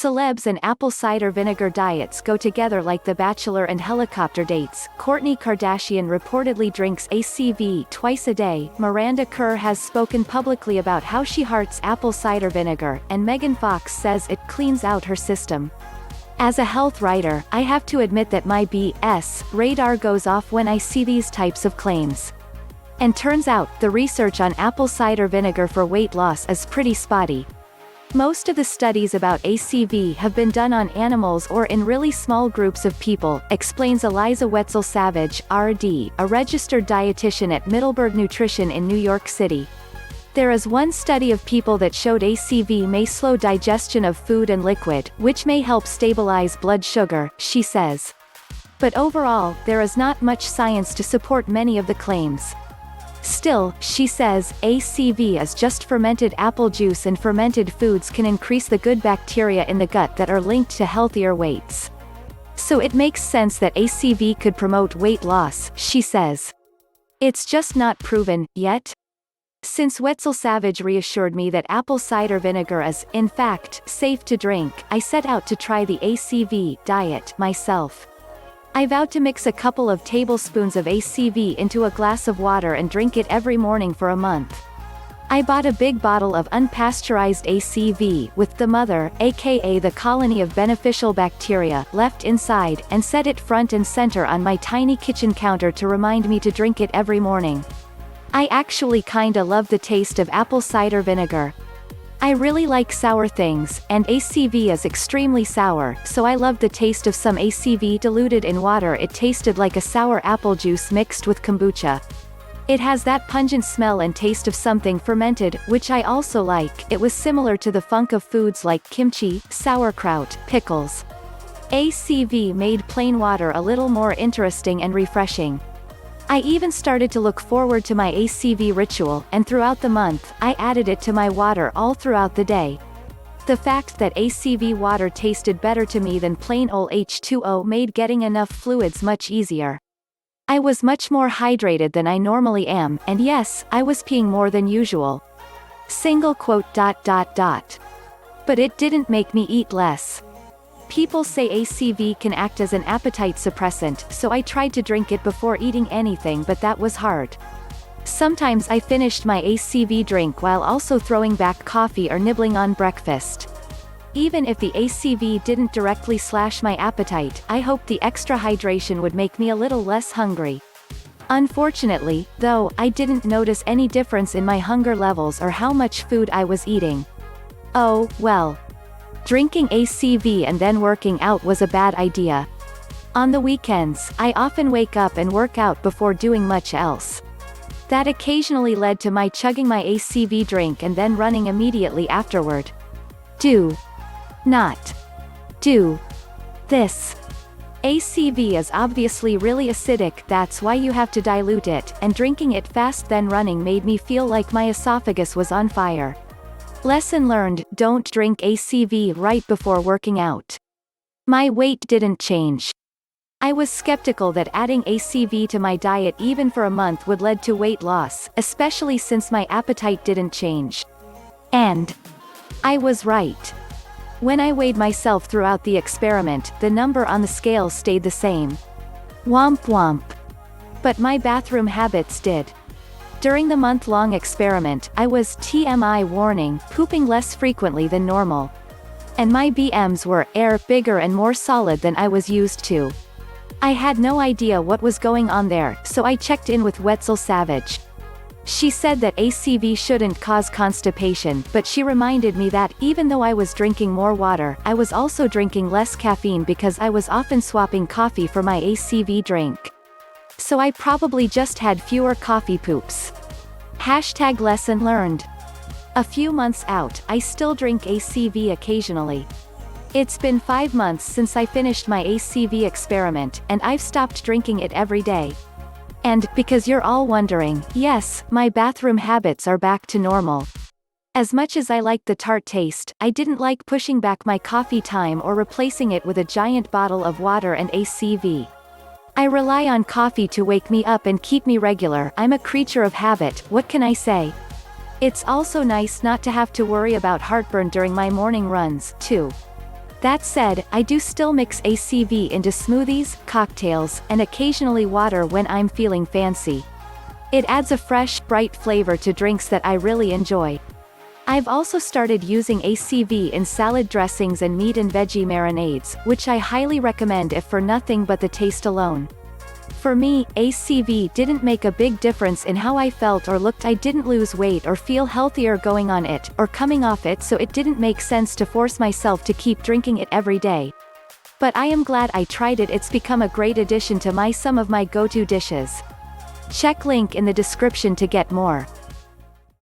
Celebs and apple cider vinegar diets go together like The Bachelor and helicopter dates. Kourtney Kardashian reportedly drinks ACV twice a day. Miranda Kerr has spoken publicly about how she hearts apple cider vinegar, and Megan Fox says it cleans out her system. As a health writer, I have to admit that my BS radar goes off when I see these types of claims. And turns out, the research on apple cider vinegar for weight loss is pretty spotty. Most of the studies about ACV have been done on animals or in really small groups of people, explains Eliza Wetzel Savage, RD, a registered dietitian at Middleburg Nutrition in New York City. There is one study of people that showed ACV may slow digestion of food and liquid, which may help stabilize blood sugar, she says. But overall, there is not much science to support many of the claims. Still, she says, ACV is just fermented apple juice, and fermented foods can increase the good bacteria in the gut that are linked to healthier weights. So it makes sense that ACV could promote weight loss, she says. It's just not proven, yet. Since Wetzel Savage reassured me that apple cider vinegar is, in fact, safe to drink, I set out to try the ACV diet myself. I vowed to mix a couple of tablespoons of ACV into a glass of water and drink it every morning for a month. I bought a big bottle of unpasteurized ACV, with the mother, aka the colony of beneficial bacteria, left inside, and set it front and center on my tiny kitchen counter to remind me to drink it every morning. I actually kinda love the taste of apple cider vinegar. I really like sour things, and ACV is extremely sour, so I loved the taste of some ACV diluted in water. It tasted like a sour apple juice mixed with kombucha. It has that pungent smell and taste of something fermented, which I also like. It was similar to the funk of foods like kimchi, sauerkraut, pickles. ACV made plain water a little more interesting and refreshing. I even started to look forward to my ACV ritual, and throughout the month, I added it to my water all throughout the day. The fact that ACV water tasted better to me than plain old H2O made getting enough fluids much easier. I was much more hydrated than I normally am, and yes, I was peeing more than usual. But it didn't make me eat less. People say ACV can act as an appetite suppressant, so I tried to drink it before eating anything, but that was hard. Sometimes I finished my ACV drink while also throwing back coffee or nibbling on breakfast. Even if the ACV didn't directly slash my appetite, I hoped the extra hydration would make me a little less hungry. Unfortunately, though, I didn't notice any difference in my hunger levels or how much food I was eating. Oh, well. Drinking ACV and then working out was a bad idea. On the weekends, I often wake up and work out before doing much else. That occasionally led to my chugging my ACV drink and then running immediately afterward. Do not do this. ACV is obviously really acidic, that's why you have to dilute it, and drinking it fast then running made me feel like my esophagus was on fire. Lesson learned, don't drink ACV right before working out. My weight didn't change. I was skeptical that adding ACV to my diet even for a month would lead to weight loss, especially since my appetite didn't change. And I was right. When I weighed myself throughout the experiment, the number on the scale stayed the same. Womp womp. But my bathroom habits did. During the month-long experiment, I was, TMI warning, pooping less frequently than normal. And my BMs were, bigger and more solid than I was used to. I had no idea what was going on there, so I checked in with Wetzel Savage. She said that ACV shouldn't cause constipation, but she reminded me that, even though I was drinking more water, I was also drinking less caffeine because I was often swapping coffee for my ACV drink. So I probably just had fewer coffee poops. #lesson learned. A few months out, I still drink ACV occasionally. It's been 5 months since I finished my ACV experiment, and I've stopped drinking it every day. And, because you're all wondering, yes, my bathroom habits are back to normal. As much as I liked the tart taste, I didn't like pushing back my coffee time or replacing it with a giant bottle of water and ACV. I rely on coffee to wake me up and keep me regular. I'm a creature of habit, what can I say? It's also nice not to have to worry about heartburn during my morning runs, too. That said, I do still mix ACV into smoothies, cocktails, and occasionally water when I'm feeling fancy. It adds a fresh, bright flavor to drinks that I really enjoy. I've also started using ACV in salad dressings and meat and veggie marinades, which I highly recommend if for nothing but the taste alone. For me, ACV didn't make a big difference in how I felt or looked. I didn't lose weight or feel healthier going on it, or coming off it, so it didn't make sense to force myself to keep drinking it every day. But I am glad I tried it. It's become a great addition to some of my go-to dishes. Check link in the description to get more.